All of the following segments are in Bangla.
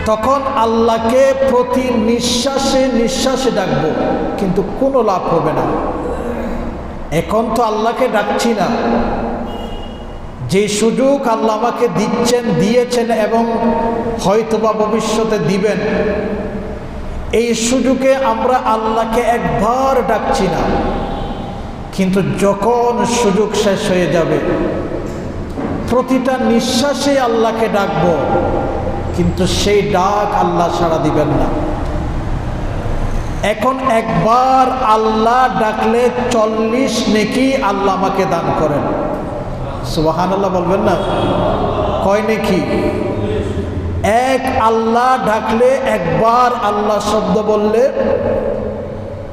তখন আল্লাহকে প্রতি নিঃশ্বাসে নিঃশ্বাসে ডাকবো, কিন্তু কোনো লাভ হবে না। এখন তো আল্লাহকে ডাকছি না। যে সুযোগ আল্লাহ আমাকে দিয়েছেন এবং হয়তোবা ভবিষ্যতে দিবেন, এই সুযোগে আমরা আল্লাহকে একবার ডাকছি না। কিন্তু যখন সুযোগ শেষ হয়ে যাবে, প্রতিটা নিঃশ্বাসে আল্লাহকে ডাকবো, কিন্তু সেই ডাক আল্লাহ সাড়া দিবেন না। এখন একবার আল্লাহ ডাকলে 40 নেকি আল্লাহ আমাকে দান করেন। সুবহানাল্লাহ বলবেন না? কয় নেকি? এক আল্লাহ ডাকলে, একবার আল্লাহ শব্দ বললে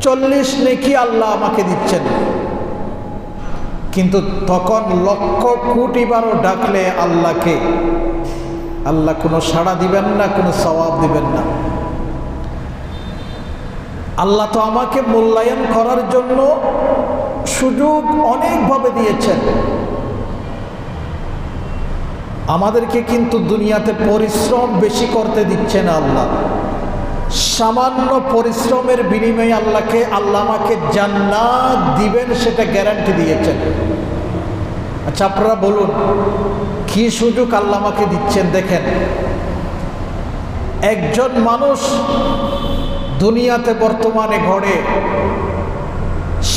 40 নেকি আল্লাহ আমাকে দিচ্ছেন। কিন্তু তখন লক্ষ কোটি বারও ডাকলে আল্লাহকে, আল্লাহ কোনো সাড়া দিবেন না, কোনো সওয়াব দিবেন না। আল্লাহ তো আমাকে মূল্যায়ন করার জন্য সুযোগ অনেকভাবে দিয়েছেন। আমাদেরকে কিন্তু দুনিয়াতে পরিশ্রম বেশি করতে দিচ্ছে না আল্লাহ। সামান্য পরিশ্রমের বিনিময়ে আল্লাহ আমাকে জান্নাত দিবেন, সেটা গ্যারান্টি দিয়েছেন। আচ্ছা, আপনারা বলুন কি সুযোগ আল্লাহ আমাকে দিচ্ছেন। দেখেন, একজন মানুষ দুনিয়াতে বর্তমানে গড়ে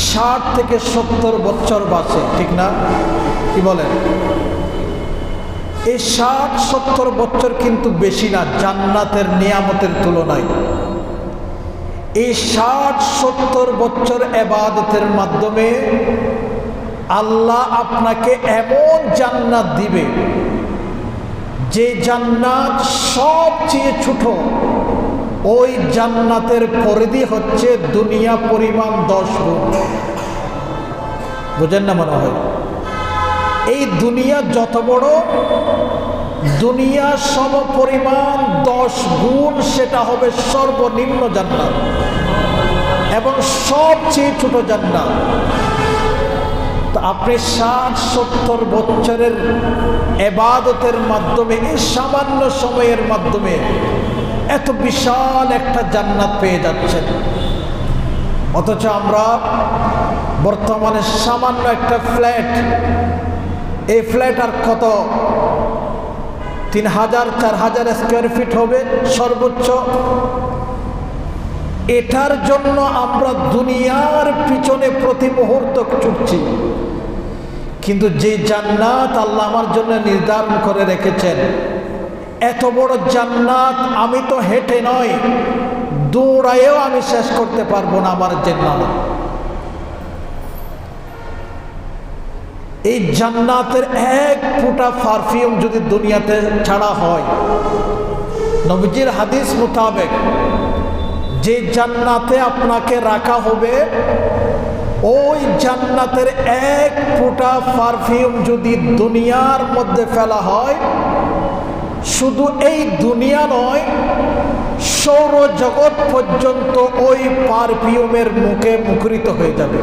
60 থেকে 70 বছর বাঁচে, ঠিক না? কি বলেন? এই 60-70 বছর কিন্তু বেশি না জান্নাতের নিয়ামতের তুলনায়। এই 60-70 বছর ইবাদতের মাধ্যমে আল্লাহ আপনাকে এমন জান্নাত দিবে, যে জান্নাত সবচেয়ে ছোট। ওই জান্নাতের পরিধি হচ্ছে দুনিয়া পরিমাণ 10 গুণ। বুঝেন না মনে হয়? এই দুনিয়া যত বড়, দুনিয়া সম পরিমাণ 10 গুণ সেটা হবে সর্বনিম্ন জান্নাত এবং সবচেয়ে ছোট জান্নাত। তো আপনি 60-70 বছরের ইবাদতের মাধ্যমে, এই সামান্য সময়ের মাধ্যমে এত বিশাল একটা জান্নাত পেয়ে যাচ্ছেন। অথচ আমরা বর্তমানে সামান্য একটা ফ্ল্যাট, এই ফ্ল্যাট আর কত 3000-4000 স্কোয়ার ফিট হবে সর্বোচ্চ। এটার জন্য আমরা দুনিয়ার পিছনে প্রতি মুহূর্ত ছুটছি। কিন্তু যে জান্নাত আল্লাহ আমার জন্য নির্ধারণ করে রেখেছেন, এত বড় জান্নাত আমি তো হেঁটে নয়, দৌড়াইও আমি শেষ করতে পারবো না আমার জান্নাত। এই জান্নাতের এক ফোঁটা পারফিউম যদি দুনিয়াতে ছাড়া হয়, নবীজির হাদিস মোতাবেক যে জান্নাতে আপনাকে রাখা হবে, ওই জান্নাতের এক ফোঁটা পারফিউম যদি দুনিয়ার মধ্যে ফেলা হয়, শুধু এই দুনিয়া নয়, সৌরজগৎ পর্যন্ত ওই পারফিউমের মুখে মুখরিত হয়ে যাবে।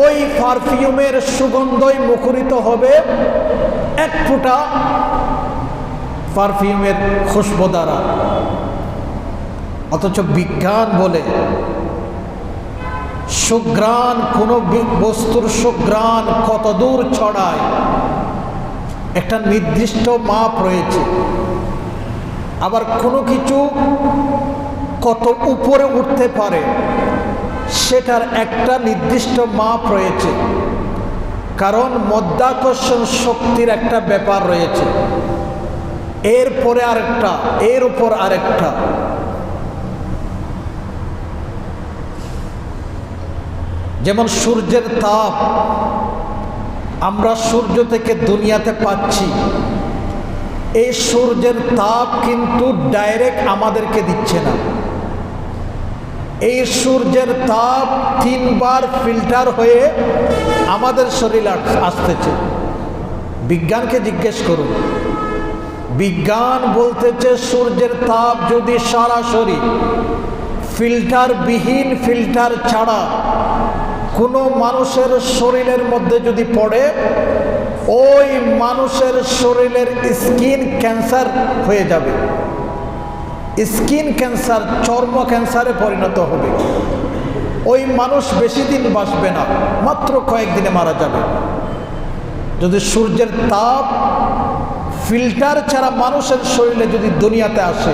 ওই পারফিউমের সুগন্ধই মুখরিত হবে এক ফোঁটা পারফিউমের খুশবু দ্বারা। অথচ বিজ্ঞান বলে সুঘ্রাণ, কোন বস্তুর সুঘ্রাণ কত দূর ছড়ায় একটা নির্দিষ্ট মাপ রয়েছে। আবার কোনো কিছু কত উপরে উঠতে পারে সেটার একটা নির্দিষ্ট মাপ রয়েছে, কারণ মধ্যাকর্ষণ শক্তির একটা ব্যাপার রয়েছে। এরপরে আরেকটা, এর উপর আরেকটা। যেমন সূর্যের তাপ আমরা সূর্য থেকে দুনিয়াতে পাচ্ছি, এই সূর্যের তাপ কিন্তু ডাইরেক্ট আমাদেরকে দিচ্ছে না। এই সূর্যের তাপ 3 বার ফিল্টার হয়ে আমাদের শরীরে আসতেছে। বিজ্ঞানকে জিজ্ঞেস করুন, বিজ্ঞান বলতেছে সূর্যের তাপ যদি সরাসরি ফিল্টারবিহীন, ফিল্টার ছাড়া কোনো মানুষের শরীরের মধ্যে যদি পড়ে, ওই মানুষের শরীরের স্কিন ক্যান্সার হয়ে যাবে, স্কিন ক্যান্সার চর্ম ক্যান্সারে পরিণত হবে। ওই মানুষ বেশি দিন বাঁচবে না, মাত্র কয়েকদিনে মারা যাবে। যদি সূর্যের তাপ ফিল্টার ছাড়া মানুষের শরীরে যদি দুনিয়াতে আসে,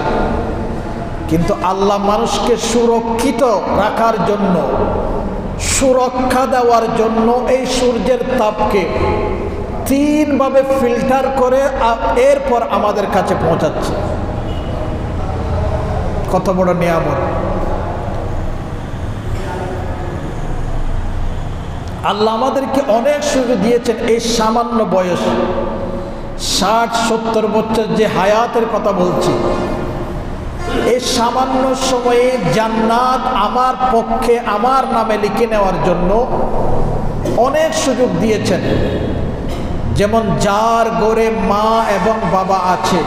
কিন্তু আল্লাহ মানুষকে সুরক্ষিত রাখার জন্য, সুরক্ষা দেওয়ার জন্য এই সূর্যের তাপকে 3 ভাবে ফিল্টার করে এরপর আমাদের কাছে পৌঁছাচ্ছে। কত বড় নিয়ামত! আল্লাহ আমাদেরকে অনেক সুযোগ দিয়েছেন। এই সামান্য বয়স 60-70 বছর যে হায়াতের কথা বলছি, এই সামান্য সময়ে জান্নাত আমার পক্ষে আমার নামে লিখে নেওয়ার জন্য অনেক সুযোগ দিয়েছেন। যেমন যার ঘরে মা এবং বাবা আছে,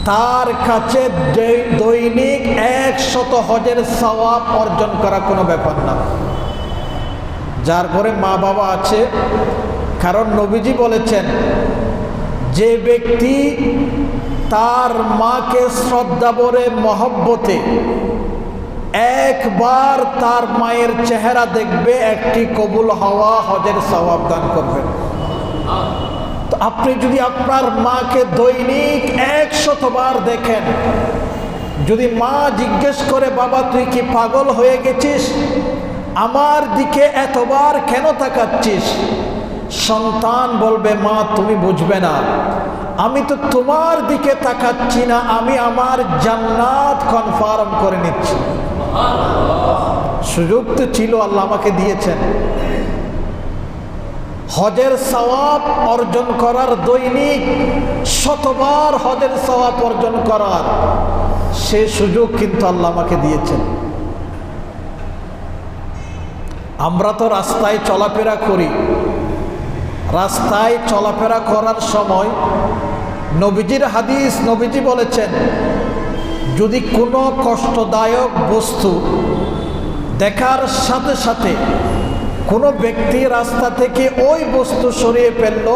তার কাছে দৈনিক 100 হজের সওয়াব অর্জন করা কোনো ব্যাপার না। যার ঘরে মা বাবা আছে, কারণ নবীজি বলেছেন, যে ব্যক্তি তার মাকে শ্রদ্ধা ভরে মহব্বতে একবার তার মায়ের চেহারা দেখবে, একটি কবুল হওয়া হজের সওয়াব দান করবেন। তো আপনি যদি আপনার মাকে দৈনিক 100 বার দেখেন, যদি মা জিজ্ঞেস করে, বাবা তুই কি পাগল হয়ে গেছিস, আমার দিকে এতবার কেন তাকাচ্ছিস? সন্তান বলবে, মা তুমি বুঝবে না, আমি তো তোমার দিকে তাকাচ্ছি না, আমি আমার জান্নাত কনফার্ম করে নিচ্ছি। সুযোগ তো ছিল, আল্লাহ আমাকে দিয়েছেন হজের সওয়াব অর্জন করার, দৈনিক 100 বার হজের সওয়াব অর্জন করার, সে সুযোগ কিন্তু আল্লাহ আমাকে দিয়েছেন। আমরা তো রাস্তায় চলাফেরা করি, রাস্তায় চলাফেরা করার সময় নবীজির হাদিস, নবীজি বলেছেন, যদি কোনো কষ্টদায়ক বস্তু দেখার সাথে সাথে কোনো ব্যক্তি রাস্তা থেকে ওই বস্তু সরিয়ে ফেলল,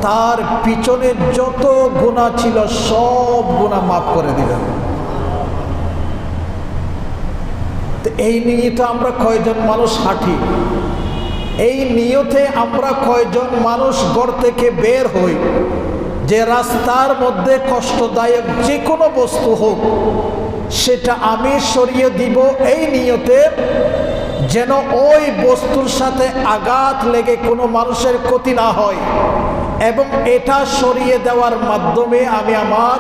তার পিছনে যত গুনাহ ছিল সব গুনাহ মাফ করে দিলেন। এই নিয়ে তো আমরা কয়জন মানুষ হাঁটি, এই নিয়তে আমরা কয়জন মানুষ ঘর থেকে বের হই, যে রাস্তার মধ্যে কষ্টদায়ক যে কোনো বস্তু হোক সেটা আমি সরিয়ে দিব, এই নিয়তে যেন ওই বস্তুর সাথে আঘাত লেগে কোনো মানুষের ক্ষতি না হয়, এবং এটা সরিয়ে দেওয়ার মাধ্যমে আমি আমার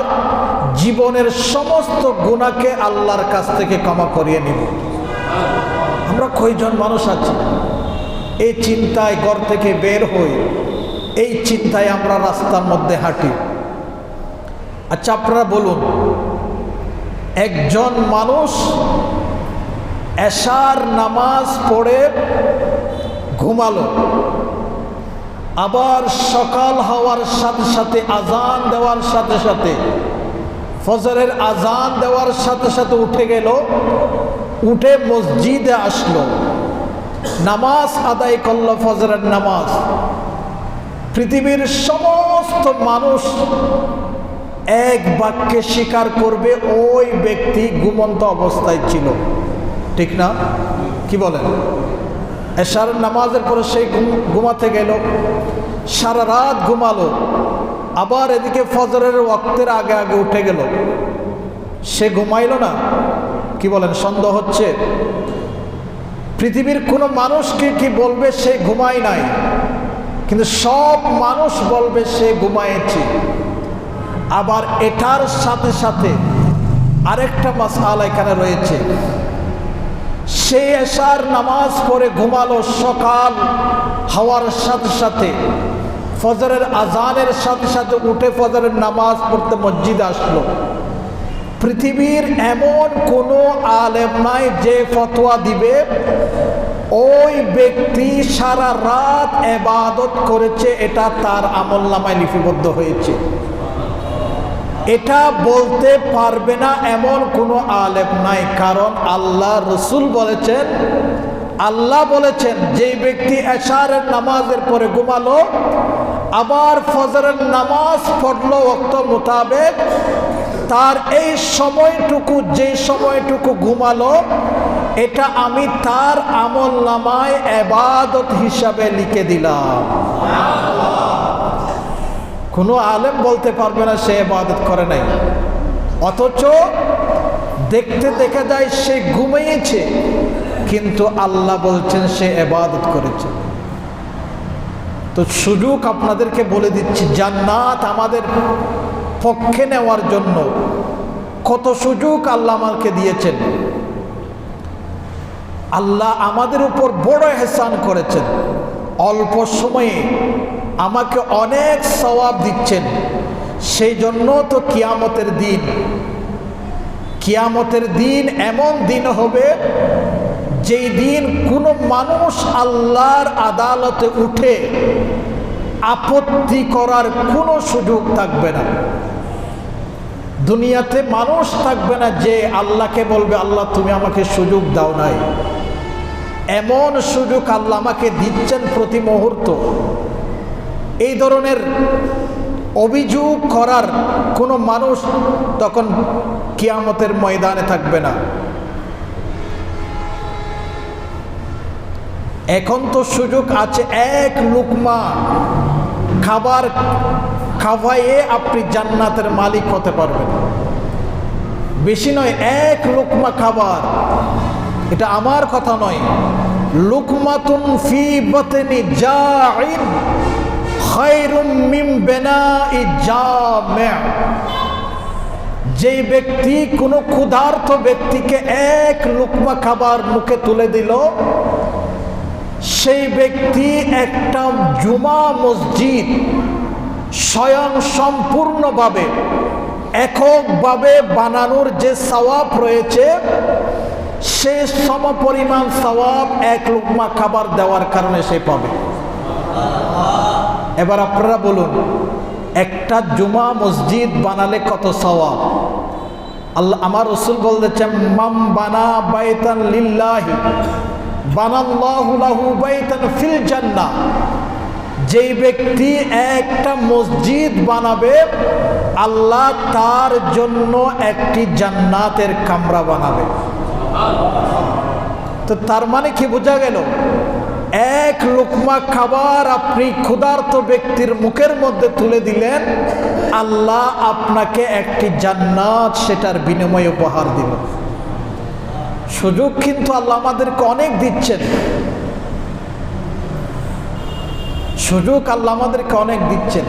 জীবনের সমস্ত গুনাহকে আল্লাহর কাছ থেকে ক্ষমা করিয়ে নিব। আমরা কয়জন মানুষ আছি এই চিন্তায় ঘর থেকে বের হই, এই চিন্তায় আমরা রাস্তার মধ্যে হাঁটি। আচ্ছা আপনারা বলুন, একজন মানুষ এশার নামাজ পড়ে ঘুমালো, আবার সকাল হওয়ার সাথে সাথে, আজান দেওয়ার সাথে সাথে, ফজরের আজান দেওয়ার সাথে সাথে উঠে গেল, উঠে মসজিদে আসলো, নামাজ আদায় করলো, ফজরের নামাজ। পৃথিবীর সমস্ত মানুষ এক বাক্যে স্বীকার করবে ওই ব্যক্তি ঘুমন্ত অবস্থায় ছিল, ঠিক না? কি বলেন? এশার নামাজের পরে সেই ঘুমাতে গেল, সারা রাত ঘুমালো, আবার এদিকে ফজরের ওয়াক্তের আগে আগে উঠে গেল, সে ঘুমাইল না? কি বলেন? সন্দেহ হচ্ছে? পৃথিবীর কোনো মানুষকে কি বলবে সে ঘুমায় নাই? কিন্তু সব মানুষ বলবে সে ঘুমায়েছে। আবার এটার সাথে সাথে আরেকটা মাসআলা এখানে রয়েছে, সে এশার নামাজ পড়ে ঘুমালো, সকাল হওয়ার সাথে সাথে, ফজরের আজানের সাথে সাথে উঠে ফজরের নামাজ পড়তে মসজিদে আসলো। পৃথিবীর এমন কোনো আলেম নাই যে ফতোয়া দিবে ওই ব্যক্তি সারা রাত ইবাদত করেছে, এটা তার আমলনামায় লিপিবদ্ধ হয়েছে। এটা বলতে পারবে না এমন কোনো আলেম নাই, কারণ আল্লাহ রসুল বলেছেন, আল্লাহ বলেছেন যে ব্যক্তি এশারের নামাজের পরে ঘুমালো আবার ফজরের নামাজ পড়লো ওয়াক্ত মোতাবেক, তার এই সময়টুকু যে সময়টুকু ঘুমালো এটা আমি তার আমল নামায় ইবাদত হিসাবে লিখে দিলাম। কোনো আলেম বলতে পারবে না সে ইবাদত করে নাই, অথচ দেখতে দেখা যায় সে ঘুমিয়েছে কিন্তু আল্লাহ বলছেন সে ইবাদত করেছে। তো সুযোগ আপনাদেরকে বলে দিচ্ছি, জান্নাত আমাদের পক্ষে নেওয়ার জন্য কত সুযোগ আল্লাহ আমাকে দিয়েছেন। আল্লাহ আমাদের উপর বড় ইহসান করেছেন, অল্প সময়ে আমাকে অনেক সওয়াব দিচ্ছেন। সেই জন্য তো কিয়ামতের দিন এমন দিন হবে যেই দিন কোনো মানুষ আল্লাহর আদালতে উঠে আপত্তি করার কোনো সুযোগ থাকবে না। দুনিয়াতে মানুষ থাকবে না যে আল্লাহকে বলবে আল্লাহ তুমি আমাকে সুযোগ দাও নাই। এমন সুযোগ আল্লাহ আমাকে দিচ্ছেন প্রতি মুহূর্ত। এই ধরনের অভিযোগ করার কোনো মানুষ তখন কিয়ামতের ময়দানে থাকবে না। এখন তো সুযোগ আছে, এক লুকমা খাবার খাওয়াইয়ে আপনি জান্নাতের মালিক হতে পারবেন। বেশি নয়, এক লুকমা খাবার, এটা আমার কথা নয়। লুকমাতুন ফি বাতনি জাইন খায়রুম মিন বিনাই জামি'। যেই ব্যক্তি কোনো ক্ষুধার্ত ব্যক্তিকে এক লুকমা খাবার মুখে তুলে দিল, সেই ব্যক্তি একটা জুমা মসজিদ স্বয়ং সম্পূর্ণভাবে এককভাবে বানানোর যে সওয়াব রয়েছে সে সমপরিমাণ সওয়াব এক লুকমা খাবার দেওয়ার কারণে সে পাবে। এবার আপনারা বলুন, একটা জুমা মসজিদ বানালে কত সওয়াব? আল্লাহ আমার রাসূল বলেছেন, মাম বানা বাইতান লিল্লাহি বানাল্লাহু লাহু বাইতান ফিল জান্নাহ। যেই ব্যক্তি একটা মসজিদ বানাবে আল্লাহ তার জন্য একটি জান্নাতের কামরা বানাবে। তো তার মানে কি বোঝা গেল? এক লুকমা খাবার আপনি ক্ষুধার্ত ব্যক্তির মুখের মধ্যে তুলে দিলেন, আল্লাহ আপনাকে একটি জান্নাত সেটার বিনিময়ে উপহার দিল। সুযোগ কিন্তু আল্লাহ আমাদেরকে অনেক দিচ্ছেন, সুযোগ আল্লাহ আমাদেরকে অনেক দিচ্ছেন।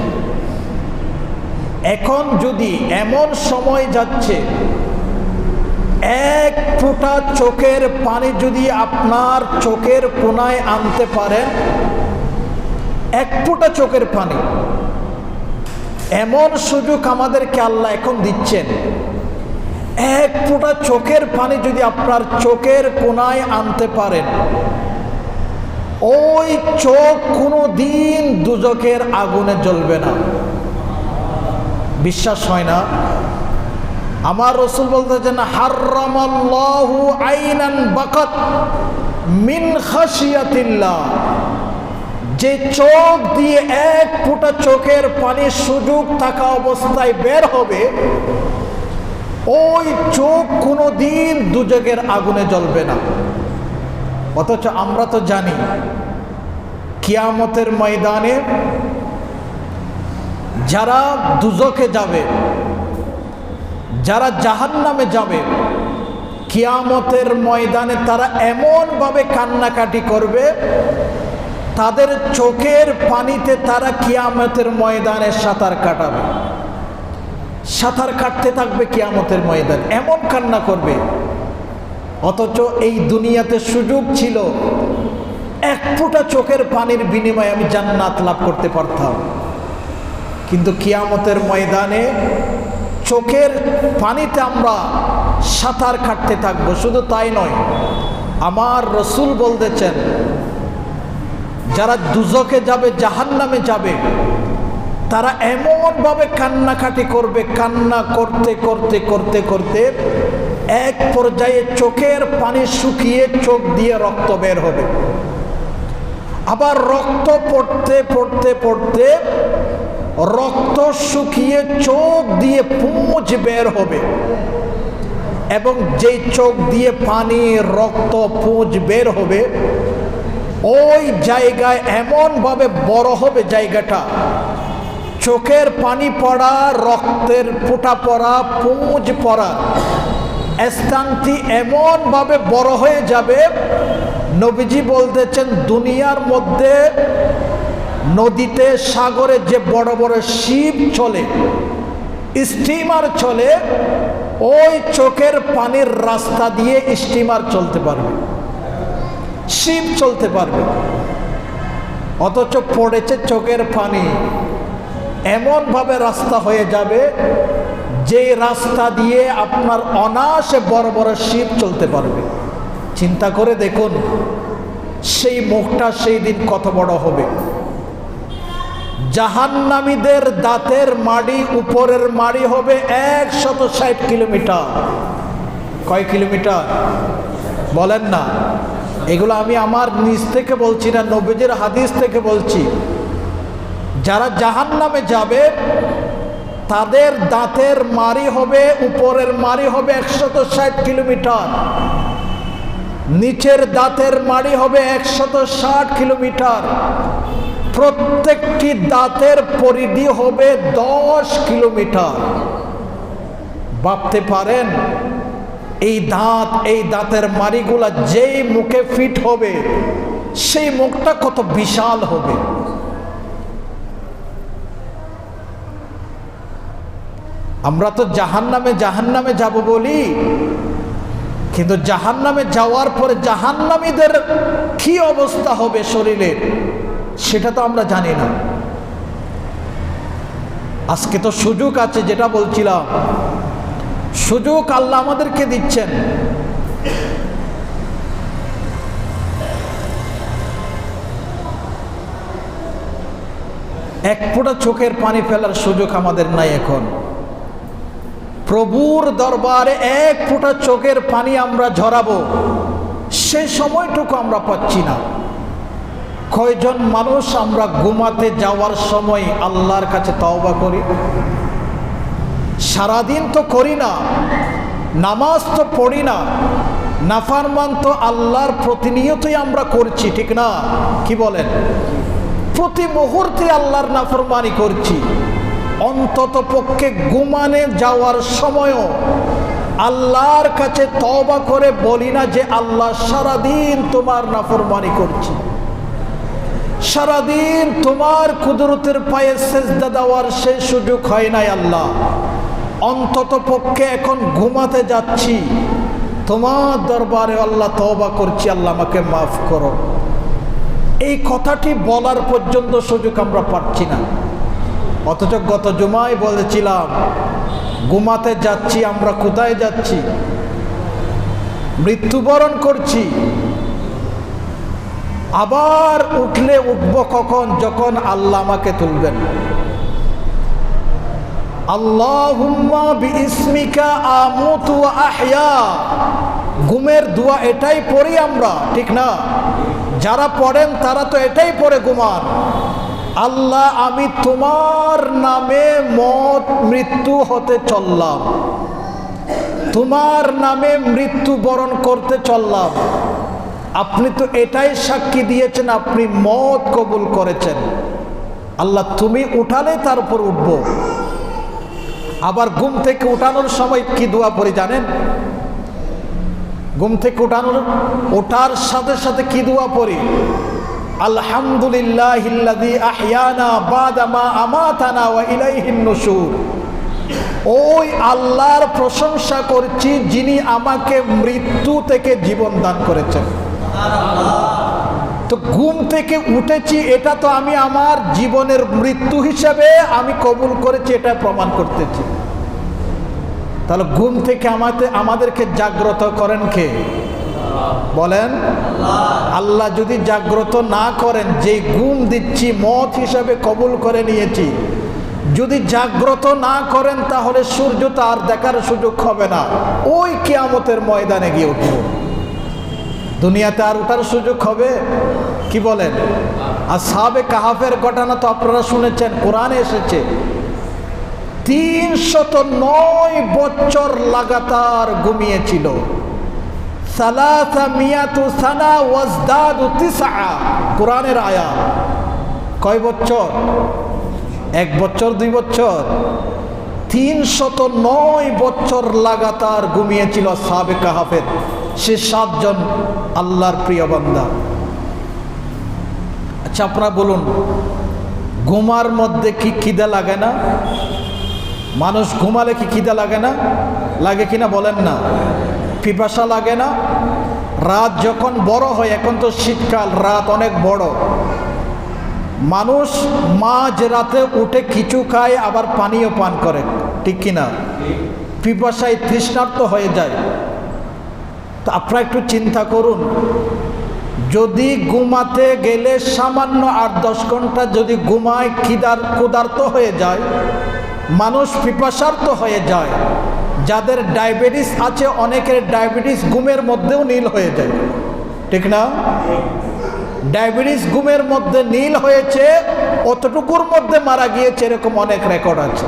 এখন যদি এমন সময় যাচ্ছে, এক ফোঁটা চোখের পানি যদি আপনার চোখের কোনায় আনতে পারেন, এক ফোঁটা চোখের পানি, এমন সুযোগ আমাদেরকে আল্লাহ এখন দিচ্ছেন। এক ফোঁটা চোখের পানি যদি আপনার চোখের কোনায় আনতে পারেন, ওই চোখ কোনো দিন দুজকের আগুনে জ্বলবে না। বিশ্বাস হয় না? আমার রাসূল বলতেছেন, হারামাল্লাহু আইনান বাকাত মিন খাশিয়াতিল্লাহ। যে চোখ দিয়ে এক ফোঁটা চোখের পানি সুযোগ থাকা অবস্থায় বের হবে, ওই চোখ কোনো দিন দুজকের আগুনে জ্বলবে না। অথচ আমরা তো জানি কিয়ামতের ময়দানে যারা দুজকে যাবে, যারা জাহান্নামে যাবে, কিয়ামতের ময়দানে তারা এমনভাবে কান্নাকাটি করবে, তাদের চোখের পানিতে তারা কিয়ামতের ময়দানে সাঁতার কাটাবে, সাঁতার কাটতে থাকবে কিয়ামতের ময়দানে, এমন কান্না করবে। অথচ এই দুনিয়াতে সুযোগ ছিল এক ফোঁটা চোখের পানির বিনিময়ে আমি জান্নাত লাভ করতে পারতাম, কিন্তু কিয়ামতের ময়দানে চোখের পানিতে আমরা সাঁতার কাটতে থাকবো। শুধু তাই নয়, আমার রাসূল বলতেছেন, যারা দুজকে যাবে, জাহান্নামে যাবে, তারা এমনভাবে কান্নাকাটি করবে, কান্না করতে করতে করতে করতে এক পর্যায়ে চোখের পানি শুকিয়ে চোখ দিয়ে রক্ত বের হবে। আবার রক্ত পড়তে পড়তে পড়তে রক্ত শুকিয়ে চোখ দিয়ে পুঁজ বের হবে, এবং যেই চোখ দিয়ে পানি রক্ত পুঁজ বের হবে ওই জায়গায় এমনভাবে বড় হবে জায়গাটা, চোখের পানি পড়া, রক্তের ফোঁটা পড়া, পুঁজ পড়া স্থানটি এমনভাবে বড় হয়ে যাবে, নবীজি বলতেছেন দুনিয়ার মধ্যে নদীতে সাগরে যে বড় বড় শিপ চলে, স্টিমার চলে, ওই চোখের পানির রাস্তা দিয়ে স্টিমার চলতে পারবে, শিপ চলতে পারবে। অথচ পড়েছে চোখের পানি, এমনভাবে রাস্তা হয়ে যাবে যে রাস্তা দিয়ে আপনার অনায়াসে বড় বড় শিপ চলতে পারবে। চিন্তা করে দেখুন সেই মুখটা সেই দিন কত বড় হবে। জাহান্নামীদের দাঁতের মাড়ি, উপরের মাড়ি হবে 160 কিলোমিটার। কয় কিলোমিটার বলেন না? এগুলো আমি আমার নিজ থেকে বলছি না, নবীজির হাদিস থেকে বলছি। যারা জাহান্নামে যাবে তাদের দাঁতের মাড়ি হবে, উপরের মাড়ি হবে 160 কিলোমিটার, নিচের দাঁতের মাড়ি হবে 160 কিলোমিটার, প্রত্যেকটি দাঁতের পরিধি হবে 10 কিলোমিটার। ভাবতে পারেন এই দাঁতের মাড়িগুলা যেই মুখে ফিট হবে সেই মুখটা কত বিশাল হবে। আমরা তো জাহান্নামে যাব বলি, কিন্তু জাহান্নামে যাওয়ার পরে জাহান্নামীদের কি অবস্থা হবে শরীরের সেটা তো আমরা জানি না। আজকে তো সুযোগ আছে, যেটা বলছিলাম, সুযোগ আল্লাহ আমাদেরকে দিচ্ছেন। এক ফোঁটা চোখের পানি ফেলার সুযোগ আমাদের নাই এখন। প্রভুর দরবারে এক ফোঁটা চোখের পানি আমরা ঝরাবো সেই সময়টুকু আমরা পাচ্ছি না। কয়জন মানুষ আমরা ঘুমাতে যাওয়ার সময় আল্লাহর কাছে তওবা করি? সারাদিন তো করি না, নামাজ তো পড়ি না, নাফরমান তো আল্লাহর প্রতিনিয়তই আমরা করছি, ঠিক না? কি বলেন? প্রতি মুহূর্তে আল্লাহর নাফরমানি করছি। অন্তত পক্ষে ঘুমানে যাওয়ার সময়ও আল্লাহর কাছে তওবা করে বলি না যে আল্লাহ সারাদিন তোমার নাফরমানি করছি, সারাদিন তোমার কুদরতের পায়ে সেজদা দেওয়ার সেই সুযোগ হয় নাই আল্লাহ, অন্তত পক্ষে এখন ঘুমাতে যাচ্ছি, তোমার দরবারে আল্লাহ তওবা করছি, আল্লাহ আমাকে মাফ করো। এই কথাটি বলার পর্যন্ত সুযোগ আমরা পাচ্ছি না। অথচ গত জুমায় বলেছিলাম ঘুমাতে যাচ্ছি, আমরা কোথায় যাচ্ছি? মৃত্যুবরণ করছি। আবার উঠবো কখন? যখন আল্লাহ আমাকে তুলবেন। আল্লাহুম্মা বিইসমিকা আমুতু ওয়া আহইয়া, ঘুমের দোয়া এটাই পড়ি আমরা, ঠিক না? যারা পড়েন তারা তো এটাই পড়ে ঘুমান। আল্লাহ আমি তোমার নামে মৃত্যু হতে চললাম, তোমার নামে মৃত্যুবরণ করতে চললাম। আপনি তো এটাই সাক্ষী দিয়েছেন, আপনি মত কবুল করেছেন। আল্লাহ তুমি উঠালে তার উপর উঠব। আবার ঘুম থেকে উঠানোর সময় কি দোয়া পড়ি জানেন? ঘুম থেকে ওঠার সাথে সাথে কি দোয়া পড়ি? আলহামদুলিল্লাহিল্লাযী আহইয়ানা বাদা মা আমাতানা ওয়া ইলাইহিন নুশুর। ওই আল্লাহর প্রশংসা করছি যিনি আমাকে মৃত্যু থেকে জীবন দান করেছেন। তো ঘুম থেকে উঠেছি, এটা তো আমি আমার জীবনের মৃত্যু হিসাবে আমি কবুল করেছি, এটা প্রমাণ করতেছি। তাহলে ঘুম থেকে আমাদেরকে জাগ্রত করেন কে? বলেন। আল্লাহ যদি জাগ্রত না করেন, যে ঘুম দিচ্ছি মত হিসাবে কবুল করে নিয়েছি, যদি জাগ্রত না করেন তাহলে সূর্য তো আর দেখার সুযোগ হবে না, ওই কিয়ামতের ময়দানে গিয়ে উঠব। দুনিয়াতে আর ওঠার সুযোগ হবে? কি বলেন? আসহাবে কাহাফের ঘটনা তো আপনারা শুনেছেন, কোরআনে এসেছে। 309 বছর লাগাতার ঘুমিয়েছিল। সালাসামিয়াতু সানা ওয়াজদাদু তিসআ, কোরআনের আয়াত। কয় বছর? 1 বছর 2 বছর? 309 বছর লাগাতার ঘুমিয়েছিল আসহাবে কাহাফের সে 7 জন আল্লাহর প্রিয় বান্দা। আচ্ছা আপনারা বলুন, ঘুমার মধ্যে কি খিদে লাগে না? মানুষ ঘুমালে কি খিদে লাগে না? লাগে কিনা বলেন না? পিপাসা লাগে না? রাত যখন বড় হয়, এখন তো শীতকাল, রাত অনেক বড়, মানুষ মাঝ রাতে উঠে কিছু খায়, আবার পানীয় পান করে, ঠিক কিনা? পিপাসায় তৃষ্ণার্ত হয়ে যায়। তো আপনারা একটু চিন্তা করুন, যদি ঘুমাতে গেলে সামান্য 8-10 ঘন্টা যদি ঘুমায়, ক্ষুধার্ত হয়ে যায়, মানুষ পিপাসার্ত হয়ে যায়। যাদের ডায়াবেটিস আছে, অনেকের ডায়াবেটিস ঘুমের মধ্যেও নীল হয়ে যায়, ঠিক না? ডায়াবেটিস ঘুমের মধ্যে নীল হয়েছে, অতটুকুর মধ্যে মারা গিয়েছে, এরকম অনেক রেকর্ড আছে।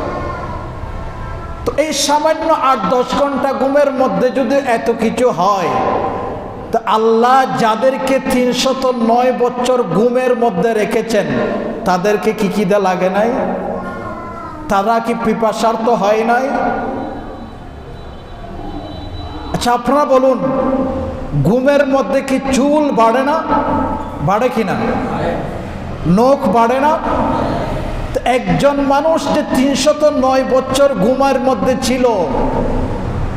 তো এই সামান্য 8-10 ঘন্টা ঘুমের মধ্যে যদি এত কিছু হয়, তো আল্লাহ যাদেরকে 309 বছর ঘুমের মধ্যে রেখেছেন, তাদেরকে কি খিদে লাগে নাই? তারা কি পিপাসার্ত হয় নাই? আচ্ছা আপনারা বলুন, ঘুমের মধ্যে কি চুল বাড়ে না? বাড়ে কিনা? নখ বাড়ে না? একজন মানুষ যে 309 বছর ঘুমের মধ্যে ছিল,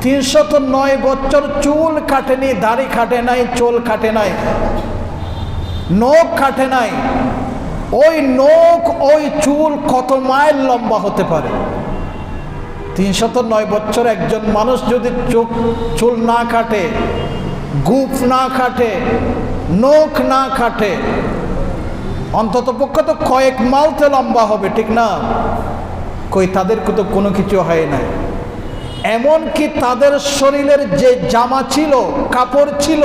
309 বছর চুল কাটেনি, দাড়ি কাটে নাই, চুল কাটে নাই, নখ কাটে নাই, ওই নখ ওই চুল কত মাইল লম্বা হতে পারে? 309 বছর একজন মানুষ যদি চুল না কাটে, গুফ না কাটে, নখ না কাটে, অন্তত পক্ষে তো কয়েক মাইলতে লম্বা হবে, ঠিক না? কই তাদেরকে তো কোনো কিছু হয় নাই। এমনকি তাদের শরীরের যে জামা ছিল, কাপড় ছিল,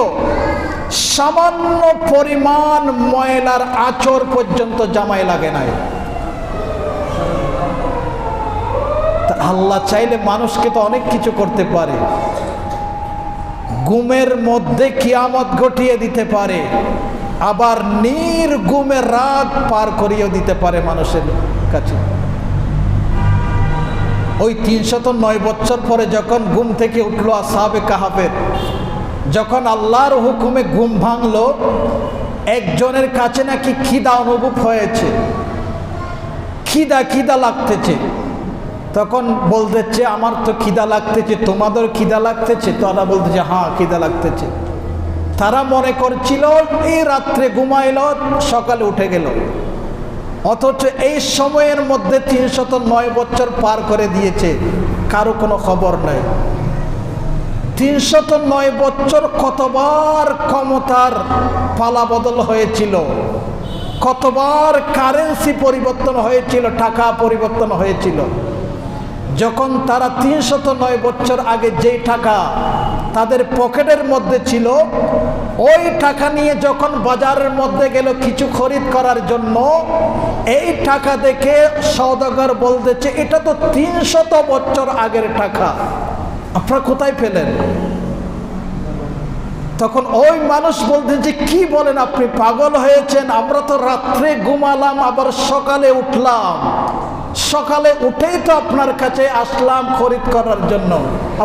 সামান্য পরিমাণ ময়লার আঁচড় পর্যন্ত জামায় লাগে নাই। আল্লাহ চাইলে মানুষকে তো অনেক কিছু করতে পারে। ঘুমের মধ্যে কিয়ামত ঘটিয়ে দিতে পারে, আবার নির্ঘুমে রাত পার করিয়েও দিতে পারে মানুষের কাছে। ওই 309 বছর পরে যখন ঘুম থেকে উঠলো আসহাবে কাহাফের, যখন আল্লাহর হুকুমে ঘুম ভাঙলো, একজনের কাছে নাকি খিদা অনুভব হয়েছে, খিদা লাগতেছে। তখন বলতেছে, আমার তো খিদা লাগতেছে, তোমাদের খিদা লাগতেছে? তারা বলতেছে, হ্যাঁ খিদা লাগতেছে। তারা মনে করছিল এই রাত্রে ঘুমাইল, সকালে উঠে গেল, অথচ এই সময়ের মধ্যে 309 বছর পার করে দিয়েছে, কারো কোনো খবর নাই। 309 বছর কতবার ক্ষমতার পালা বদল হয়েছিল, কতবার কারেন্সি পরিবর্তন হয়েছিল, টাকা পরিবর্তন হয়েছিল। যখন তারা 309 বছর আগে যেই টাকা তাদের পকেটের মধ্যে ছিল, ওই টাকা নিয়ে যখন বাজারের মধ্যে গেল কিছু খরিদ করার জন্য, এই টাকা দেখে সওদাগর বলতেছে, এটা তো 300 বছর আগের টাকা, আপনারা কোথায় পেলেন? তখন ওই মানুষ বলতেছে, কি বলেন আপনি, পাগল হয়েছেন? আমরা তো রাত্রে ঘুমালাম, আবার সকালে উঠলাম, সকালে উঠেই তো আপনার কাছে আসলাম খরিদ করার জন্য,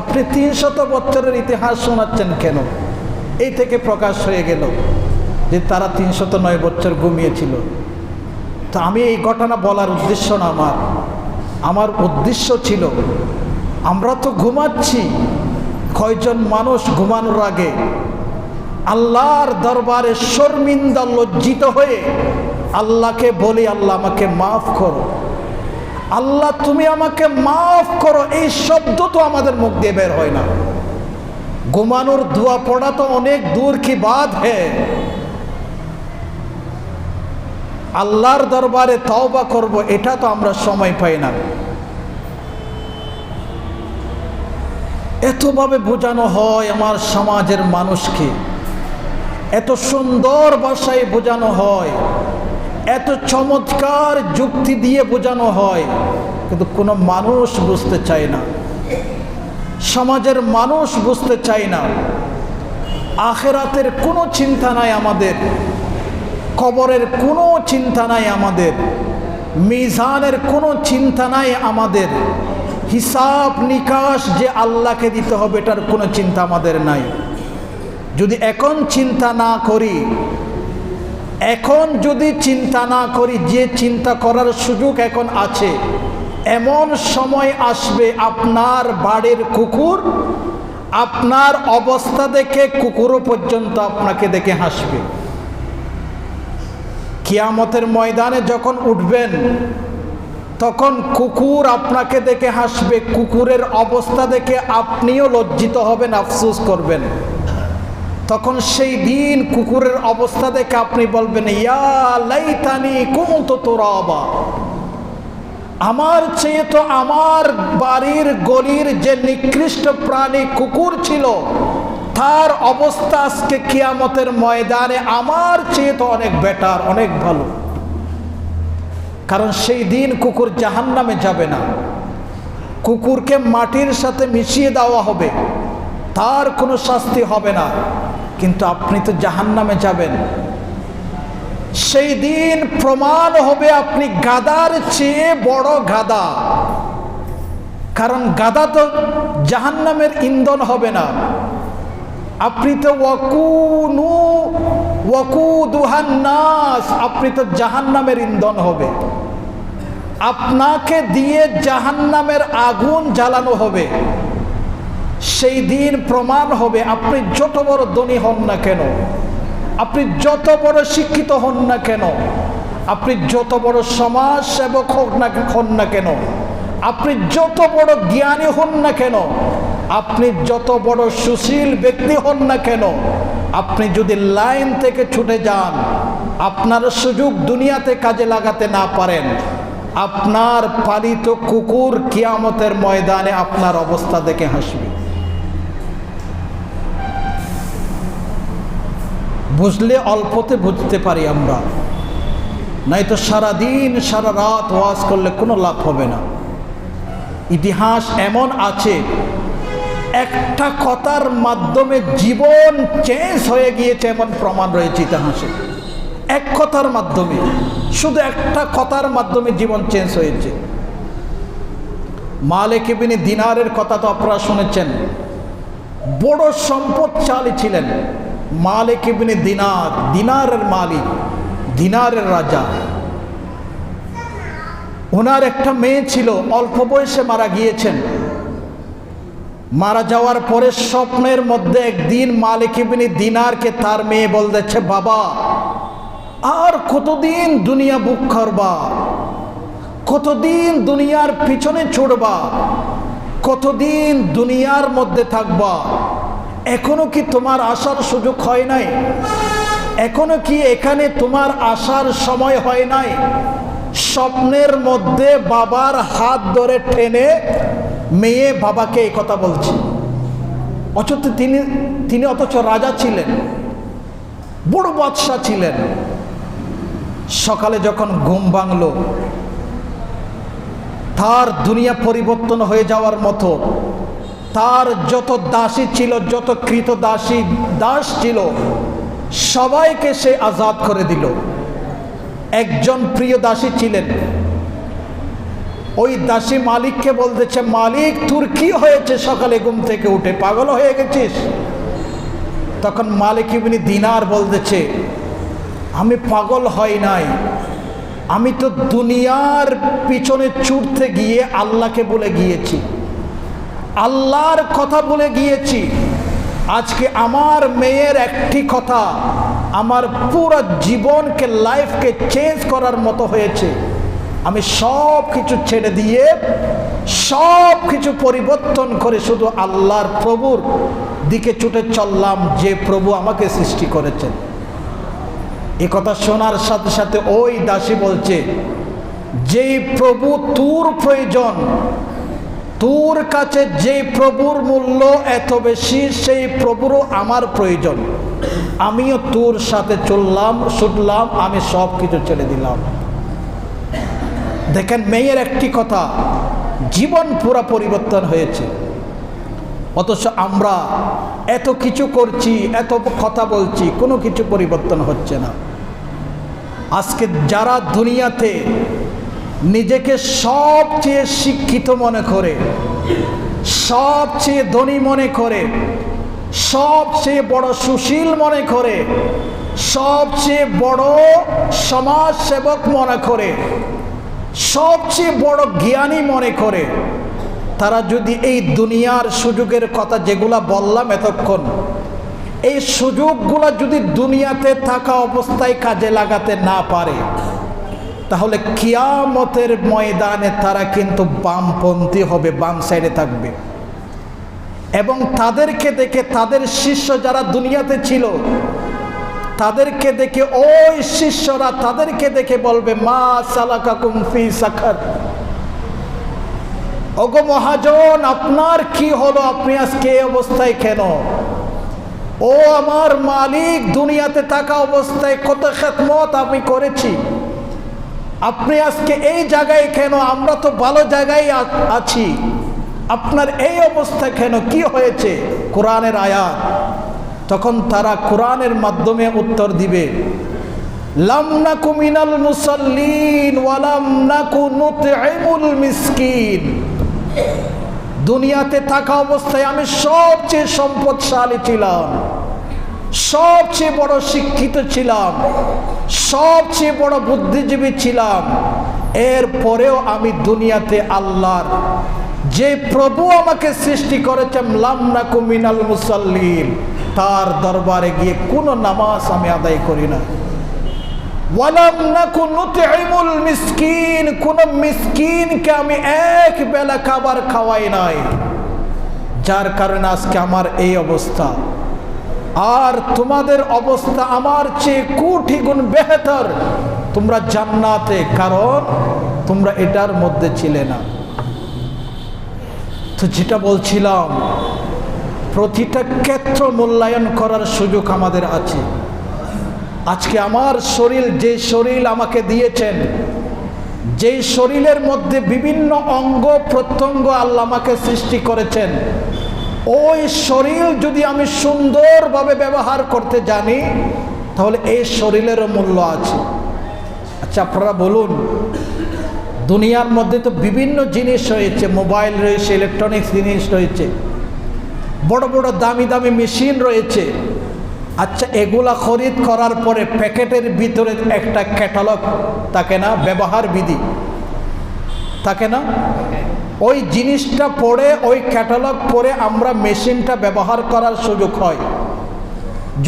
আপনি 300 বছরের ইতিহাস শোনাচ্ছেন কেন? এই থেকে প্রকাশ হয়ে গেল যে তারা 309 বছর ঘুমিয়েছিল। তো আমি এই ঘটনা বলার উদ্দেশ্য না, আমার উদ্দেশ্য ছিল, আমরা তো ঘুমাচ্ছি, কয়জন মানুষ ঘুমানোর আগে আল্লাহর দরবারে শর্মিন্দা লজ্জিত হয়ে আল্লাহকে বলি, আল্লাহ আমাকে মাফ করো, আল্লাহ তুমি আমাকে মাফ করো, এই শব্দ তো আমাদের মুখ দিয়ে বের হয় না। ঘুমানোর দোয়া পড়া তো অনেক দূর কি বাত হ্যায়। আল্লাহর দরবারে তওবা করব, এটা তো আমরা সময় পাই না। এতভাবে বোঝানো হয় আমার সমাজের মানুষকে, এত সুন্দর ভাষায় বোঝানো হয়, এত চমৎকার যুক্তি দিয়ে বোঝানো হয়, কিন্তু কোনো মানুষ বুঝতে চায় না। সমাজের মানুষ বুঝতে চায় না। আখিরাতের কোনো চিন্তা নাই আমাদের, কবরের কোনো চিন্তা নাই আমাদের, মিজানের কোনো চিন্তা নাই আমাদের, হিসাব নিকাশ যে আল্লাহকে দিতে হবে এটার কোনো চিন্তা আমাদের নাই। যদি এখন চিন্তা না করি, এখন যদি চিন্তা না করি, যে চিন্তা করার সুযোগ এখন আছে, এমন সময় আসবে আপনার বাড়ির কুকুর আপনার অবস্থা দেখে কুকুরও পর্যন্ত আপনাকে দেখে হাসবে। কিয়ামতের ময়দানে যখন উঠবেন তখন কুকুর আপনাকে দেখে হাসবে, কুকুরের অবস্থা দেখে আপনিও লজ্জিত হবেন, আফসোস করবেন। তখন সেই দিন কুকুরের অবস্থা দেখে আপনি বলবেন, ইয়া লাইতানি কুনতু তুরাবা, আমার চেয়ে তো আমার বাড়ির গলির যে নিকৃষ্ট প্রাণী কুকুর ছিল তার অবস্থা আজকে কিয়ামতের ময়দানে আমার চেয়ে তো অনেক বেটার, অনেক ভালো। কারণ সেই দিন কুকুর জাহান্নামে যাবে না, কুকুরকে মাটির সাথে মিশিয়ে দেওয়া হবে, তার কোনো শাস্তি হবে না। কিন্তু আপনি তো জাহান্নামে যাবেন। সেই দিন প্রমাণ হবে আপনি গাধার চেয়ে বড় গাধা। কারণ গাধা তো জাহান্নামের ইন্ধন হবে না। আপনি তো ওয়াকুদুহান নাস, আপনি তো জাহান্নামের ইন্ধন হবে। আপনাকে দিয়ে জাহান্নামের আগুন জ্বালানো হবে। সেই দিন প্রমাণ হবে আপনি যত বড় ধনী হন না কেন, আপনি যত বড় শিক্ষিত হন না কেন, আপনি যত বড় সমাজ সেবক হন না কেন, আপনি যত বড় জ্ঞানী হন না কেন, আপনি যত বড় সুশীল ব্যক্তি হন না কেন, আপনি যদি লাইন থেকে ছুটে যান, আপনার সুযোগ দুনিয়াতে কাজে লাগাতে না পারেন, আপনার পালিত কুকুর কিয়ামতের ময়দানে আপনার অবস্থা দেখে হাসবে। বুঝলে অল্পতে বুঝতে পারি আমরা, নাই তো সারাদিন সারা রাত ওয়াজ করলে কোনো লাভ হবে না। ইতিহাস এমন আছে, একটা কথার মাধ্যমে জীবন চেঞ্জ হয়ে গিয়েছে এমন প্রমাণ রয়েছে ইতিহাসে। এক কথার মাধ্যমে, শুধু একটা কথার মাধ্যমে জীবন চেঞ্জ হয়েছে। মালিক ইবনে দিনারের কথা তো আপনারা শুনেছেন, বড় সম্পদশালী ছিলেন মালিক ইবনে দিনার, দিনারের মালিক, দিনারের রাজা। ওনার একটা মেয়ে ছিল, অল্প বয়সে মারা গিয়েছেন। মারা যাওয়ার পরে স্বপ্নের মধ্যে একদিন মালিক ইবনে দিনারকে তার মেয়ে বলতেছে, বাবা আর কতদিন দুনিয়া বুক করবা, কতদিন দুনিয়ার পিছনে ছুটবা, কতদিন দুনিয়ার মধ্যে থাকবা, এখনো কি তোমার আসার সুযোগ হয় নাই? এখনো কি এখানে তোমার আসার সময় হয় নাই? স্বপ্নের মধ্যে বাবার হাত ধরে টেনে মেয়ে বাবাকে এই কথা বলছে। অথচ তিনি অথচ রাজা ছিলেন, বড় বাদশা ছিলেন। সকালে যখন ঘুম ভাঙল, তার দুনিয়া পরিবর্তন হয়ে যাওয়ার মতো, তার যত দাসী ছিল, যত কৃত দাস ছিল, সবাইকে সে আজাদ করে দিল। একজন প্রিয় দাসী ছিলেন, ওই দাসী মালিককে বলতেছে, মালিক তোর কি হয়েছে, সকালে ঘুম থেকে উঠে পাগল হয়ে গেছিস? তখন মালিক ইবনে দিনার বলতেছে, আমি পাগল হই নাই, আমি তো দুনিয়ার পিছনে ছুটতে গিয়ে আল্লাহকে বলে গিয়েছি, আল্লাহর কথা বলে গিয়েছি। আজকে আমার মেয়ের একটি কথা আমার পুরো জীবনকে, লাইফকে চেঞ্জ করার মতো হয়েছে। আমি সব কিছু ছেড়ে দিয়ে, সব কিছু পরিবর্তন করে শুধু আল্লাহর প্রভুর দিকে ছুটে চললাম, যে প্রভু আমাকে সৃষ্টি করেছেন। এ কথা শোনার সাথে সাথে ওই দাসী বলছে, যেই প্রভু তোর প্রয়োজন, তোর কাছে যে প্রভুর মূল্য এত বেশি, সেই প্রভুরও আমার প্রয়োজন। আমিও তোর সাথে চললাম, ছুটলাম, আমি সব কিছু ছেড়ে দিলাম। দেখেন, মেয়ের একটি কথা, জীবন পুরা পরিবর্তন হয়েছে। অথচ আমরা এত কিছু করছি, এত কথা বলছি, কোনো কিছু পরিবর্তন হচ্ছে না। আজকে যারা দুনিয়াতে নিজেকে সবচেয়ে শিক্ষিত মনে করে, সবচেয়ে ধনী মনে করে, সবচেয়ে বড় সুশীল মনে করে, সবচেয়ে বড় সমাজ সেবক মনে করে, সবচেয়ে বড় জ্ঞানী মনে করে, তারা যদি এই দুনিয়ার সুযোগের কথা যেগুলা বললাম এতক্ষণ, এই সুযোগগুলা যদি দুনিয়াতে থাকা অবস্থায় কাজে লাগাতে না পারে, তাহলে কিয়ামতের ময়দানে তারা কিন্তু বামপন্থী হবে, বাম সাইডে থাকবে। এবং তাদেরকে দেখে তাদের শিষ্য যারা দুনিয়াতে ছিল, তাদেরকে দেখে ওই শিষ্যরা তাদেরকে দেখে বলবে, মা সালাকাকুম ফি সাকার, ওগো মহাজন, আপনার কি হলো, আপনি আজকে এই অবস্থায় কেন? ও আমার মালিক, দুনিয়াতে থাকা অবস্থায় কত খেদমত আমি করেছি, আপনি আজকে এই জায়গায় কেন? আমরা তো ভালো জায়গায় আছি, আপনার এই অবস্থা কেন, কি হয়েছে? কোরআনের আয়াত। তখন তারা কোরআনের মাধ্যমে উত্তর দিবে, লাম নাকু মিনাল মুসাল্লিন ওয়া লাম নাকু নুতঈমুল মিসকিন। দুনিয়াতে থাকা অবস্থায় আমি সবচেয়ে সম্পদশালী ছিলাম, সবচেয়ে বড় শিক্ষিত ছিলাম, সবচেয়ে বড় বুদ্ধিজীবী ছিলাম, এরপরেও আমি দুনিয়াতে আল্লাহর যে প্রভু আমাকে সৃষ্টি করেছেন, লাম নাকু মিনাল মুসাল্লিন, তার দরবারে গিয়ে কোনো নামাজ আমি আদায় করি না। ওয়ালাম নাকু নুতঈমুল মিসকিন, কোন মিসকিনকে আমি এক বেলা খাবার খাওয়াই নাই, যার কারণে আজকে আমার এই অবস্থা। আর তোমাদের অবস্থা আমার চেয়ে কোটি গুণ বেহতর, তোমরা জান্নাতে, কারণ তোমরা এটার মধ্যে ছিলে না। তো যেটা বলছিলাম, প্রতিটা ক্ষেত্র মূল্যায়ন করার সুযোগ আমাদের আছে। আজকে আমার শরীর, যে শরীর আমাকে দিয়েছেন, যেই শরীরের মধ্যে বিভিন্ন অঙ্গ প্রত্যঙ্গ আল্লাহ আমাকে সৃষ্টি করেছেন, ওই শরীর যদি আমি সুন্দরভাবে ব্যবহার করতে জানি, তাহলে এই শরীরেরও মূল্য আছে। আচ্ছা, আপনারা বলুন, দুনিয়ার মধ্যে তো বিভিন্ন জিনিস রয়েছে, মোবাইল রয়েছে, ইলেকট্রনিক্স জিনিস রয়েছে, বড় বড় দামি দামি মেশিন রয়েছে। আচ্ছা, এগুলা খরিদ করার পরে প্যাকেটের ভিতরে একটা ক্যাটালগ থাকে না, ব্যবহার বিধি থাকে না? ওই জিনিসটা পড়ে, ওই ক্যাটালগ পড়ে আমরা মেশিনটা ব্যবহার করার সুযোগ হয়।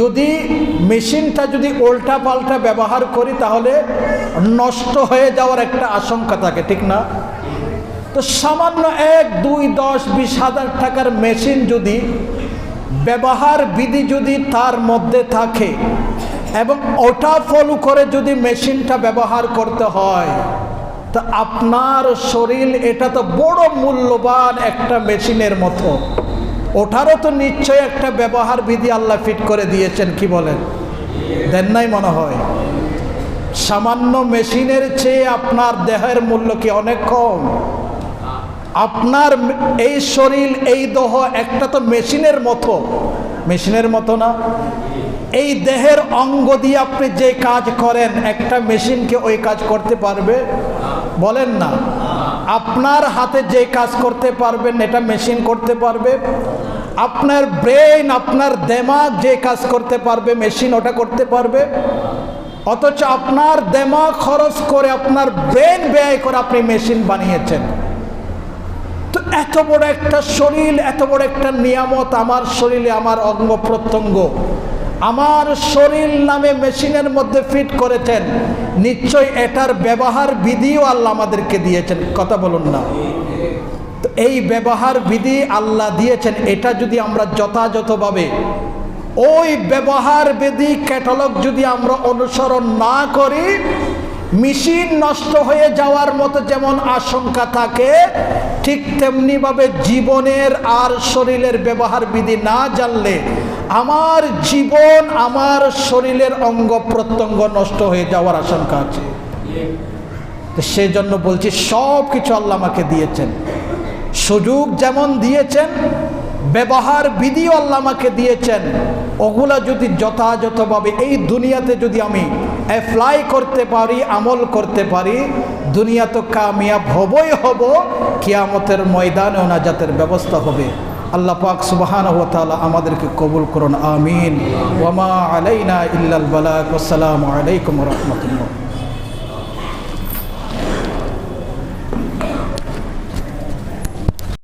যদি মেশিনটা যদি উল্টা পাল্টা ব্যবহার করি, তাহলে নষ্ট হয়ে যাওয়ার একটা আশঙ্কা থাকে, ঠিক না? তো সামান্য 1, 2, 10, 20 হাজার টাকার মেশিন যদি ব্যবহার বিধি যদি তার মধ্যে থাকে এবং ওটা ফলো করে যদি মেশিনটা ব্যবহার করতে হয়, তা আপনার শরীর এটা তো বড় মূল্যবান একটা মেশিনের মতো, ওটারও তো নিশ্চয়ই একটা ব্যবহার বিধি আল্লাহ ফিট করে দিয়েছেন, কি বলেন? দেন নাই মনে হয়? সামান্য মেশিনের চেয়ে আপনার দেহের মূল্য কি অনেক কম? আপনার এই শরীর, এই দেহ একটা তো মেশিনের মতো, মেশিনের মতো না? এই দেহের অঙ্গ দিয়ে আপনি যে কাজ করেন, একটা মেশিনকে ওই কাজ করতে পারবে? বলেন না। আপনার হাতে যে কাজ করতে পারবেন, এটা মেশিন করতে পারবে? আপনার ব্রেন, আপনার দিমাগ যে কাজ করতে পারবে, মেশিন ওটা করতে পারবে? অথচ আপনার দিমাগ খরচ করে, আপনার ব্রেন ব্যয় করে আপনি মেশিন বানিয়েছেন। তো এত বড় একটা শরীর, এত বড় একটা নিয়ামত আমার শরীরে, আমার অঙ্গ প্রত্যঙ্গ, আমার শরীর নামে মেশিনের মধ্যে ফিট করেছেন, নিশ্চয় এটার ব্যবহার বিধিও আল্লাহ আমাদেরকে দিয়েছেন, কথা বলুন না? তো এই ব্যবহার বিধি আল্লাহ দিয়েছেন, এটা যদি আমরা যথাযথভাবে ওই ব্যবহার বিধি ক্যাটালগ যদি আমরা অনুসরণ না করি, মেশিন নষ্ট হয়ে যাওয়ার মতো যেমন আশঙ্কা থাকে, ঠিক তেমনিভাবে জীবনের আর শরীরের ব্যবহার বিধি না জানলে আমার জীবন, আমার শরীরের অঙ্গ প্রত্যঙ্গ নষ্ট হয়ে যাওয়ার আশঙ্কা আছে। সেই জন্য বলছি, সব কিছু আল্লাহ আমাকে দিয়েছেন, সুযোগ যেমন দিয়েছেন, ব্যবহার বিধিও আল্লাহ আমাকে দিয়েছেন। ওগুলা যদি যথাযথভাবে এই দুনিয়াতে যদি আমি অ্যাপ্লাই করতে পারি, আমল করতে পারি, দুনিয়া তো কামিয়াব হবই হব, কিয়ামতের ময়দানে নাজাতের ব্যবস্থা হবে। আল্লাহ পাক সুবহানাহু ওয়া তাআলা আমাদেরকে কবুল করুন, আমিন। ওয়া মা আলাইনা ইল্লাল বালাগ। আসসালামু আলাইকুম ওয়া রাহমাতুল্লাহ।